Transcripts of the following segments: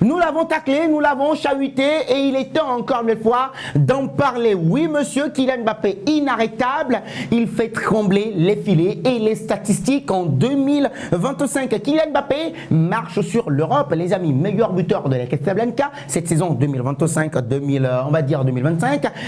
Nous l'avons taclé, nous l'avons chahuté et il est temps encore une fois d'en parler. Oui, monsieur, Kylian Mbappé, inarrêtable. Il fait trembler les filets et les statistiques en 2025. Kylian Mbappé marche sur l'Europe, les amis. Meilleur buteur de la Casablanca cette saison 2025.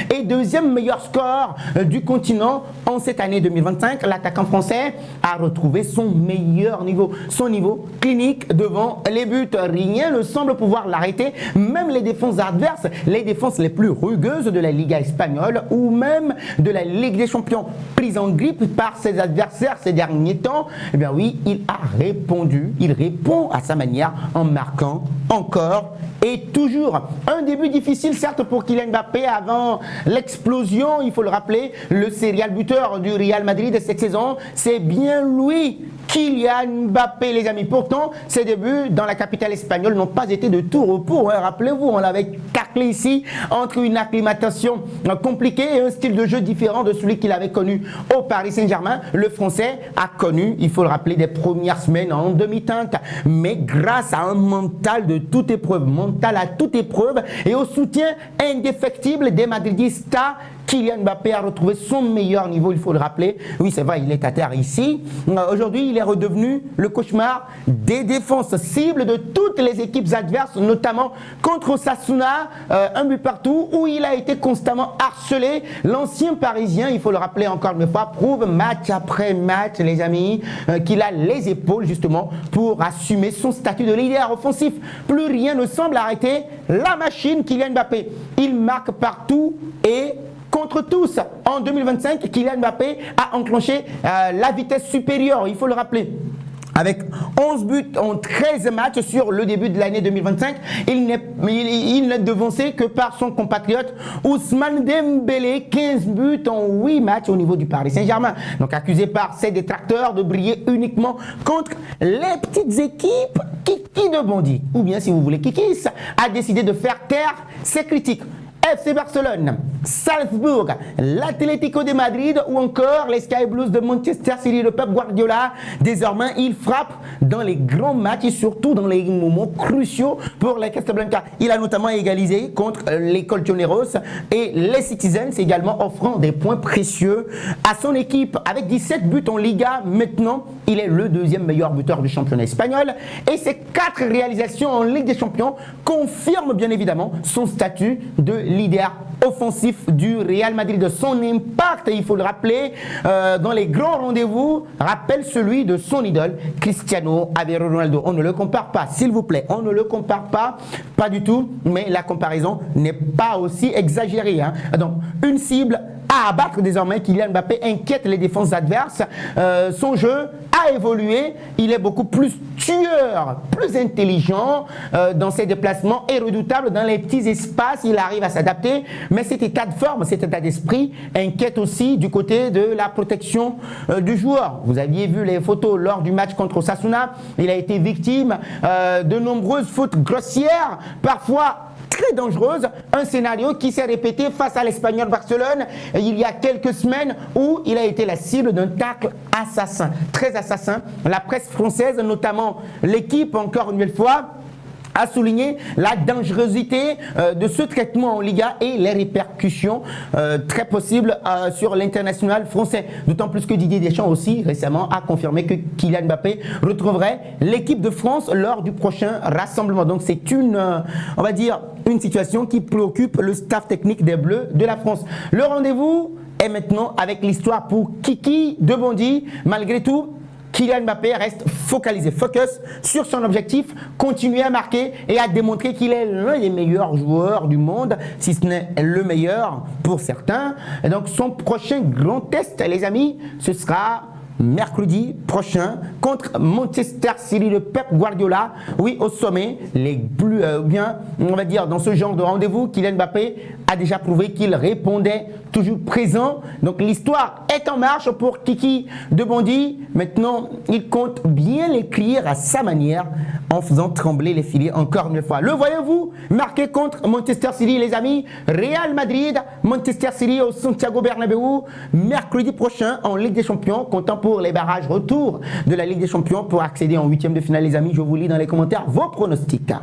Et deuxième meilleur score du continent en cette année 2025. L'attaquant français a retrouvé son meilleur niveau, son niveau clinique devant les buts. Rien ne semble pouvoir l'arrêter, même les défenses adverses, les défenses les plus rugueuses de la Liga espagnole ou même de la Ligue des Champions, prises en grippe par ses adversaires ces derniers temps. Eh bien oui, il a répondu, il répond à sa manière en marquant encore et toujours. Un début difficile certes pour Kylian Mbappé avant l'explosion, il faut le rappeler, le serial buteur du Real Madrid cette saison, c'est bien lui, Kylian Mbappé, les amis. Pourtant, ses débuts dans la capitale espagnole n'ont pas été de tout repos. Hein. Rappelez-vous, on l'avait taclé ici entre une acclimatation compliquée et un style de jeu différent de celui qu'il avait connu au Paris Saint-Germain. Le Français a connu, il faut le rappeler, des premières semaines en demi-teinte, mais grâce à un mental de toute épreuve, mental à toute épreuve et au soutien indéfectible des Madridistas, Kylian Mbappé a retrouvé son meilleur niveau, il faut le rappeler. Oui, c'est vrai, il est à terre ici. Aujourd'hui, il est redevenu le cauchemar des défenses cibles de toutes les équipes adverses, notamment contre Osasuna, un but partout, où il a été constamment harcelé. L'ancien Parisien, il faut le rappeler encore une fois, prouve match après match, les amis, qu'il a les épaules justement pour assumer son statut de leader offensif. Plus rien ne semble arrêter la machine Kylian Mbappé. Il marque partout et contre tous. En 2025, Kylian Mbappé a enclenché la vitesse supérieure, il faut le rappeler. Avec 11 buts en 13 matchs sur le début de l'année 2025, il n'est devancé que par son compatriote Ousmane Dembélé, 15 buts en 8 matchs au niveau du Paris Saint-Germain. Donc accusé par ses détracteurs de briller uniquement contre les petites équipes, Kiki de Bondy, ou bien si vous voulez Kikis, a décidé de faire taire ses critiques. FC Barcelone, Salzbourg, l'Atlético de Madrid ou encore les Sky Blues de Manchester City de Pep Guardiola. Désormais, il frappe dans les grands matchs et surtout dans les moments cruciaux pour la Casablanca. Il a notamment égalisé contre les Colchoneros et les Citizens, également offrant des points précieux à son équipe. Avec 17 buts en Liga, maintenant, il est le deuxième meilleur buteur du championnat espagnol. Et ses 4 réalisations en Ligue des Champions confirment bien évidemment son statut de leader offensif du Real Madrid. Son impact, il faut le rappeler, dans les grands rendez-vous, rappelle celui de son idole, Cristiano Ronaldo. On ne le compare pas, s'il vous plaît, on ne le compare pas, pas du tout, mais la comparaison n'est pas aussi exagérée. Hein. Donc, une cible à abattre désormais. Kylian Mbappé inquiète les défenses adverses. Son jeu a évolué. Il est beaucoup plus tueur, plus intelligent dans ses déplacements et redoutable dans les petits espaces. Il arrive à s'adapter. Mais cet état de forme, cet état d'esprit inquiète aussi du côté de la protection du joueur. Vous aviez vu les photos lors du match contre Osasuna. Il a été victime de nombreuses fautes grossières, parfois très dangereuse, un scénario qui s'est répété face à l'Espagnol Barcelone il y a quelques semaines où il a été la cible d'un tacle assassin, très assassin. La presse française, notamment l'équipe, encore une nouvelle fois, a souligné la dangerosité de ce traitement en Liga et les répercussions très possibles sur l'international français. D'autant plus que Didier Deschamps aussi récemment a confirmé que Kylian Mbappé retrouverait l'équipe de France lors du prochain rassemblement. Donc c'est une, on va dire, une situation qui préoccupe le staff technique des Bleus de la France. Le rendez-vous est maintenant avec l'histoire pour Kiki de Bondy. Malgré tout, Kylian Mbappé reste focalisé, focus sur son objectif, continuer à marquer et à démontrer qu'il est l'un des meilleurs joueurs du monde, si ce n'est le meilleur pour certains. Et donc son prochain grand test, les amis, ce sera mercredi prochain contre Manchester City de Pep Guardiola. Oui, au sommet, les plus bien, on va dire, dans ce genre de rendez-vous, Kylian Mbappé a déjà prouvé qu'il répondait toujours présent. Donc l'histoire est en marche pour Kiki de Bondy. Maintenant, il compte bien l'écrire à sa manière en faisant trembler les filets encore une fois. Le voyez-vous marqué contre Manchester City, les amis. Real Madrid, Manchester City au Santiago Bernabéu, mercredi prochain en Ligue des Champions, comptant pour les barrages retour de la Ligue des Champions pour accéder en huitième de finale, les amis. Je vous lis dans les commentaires vos pronostics.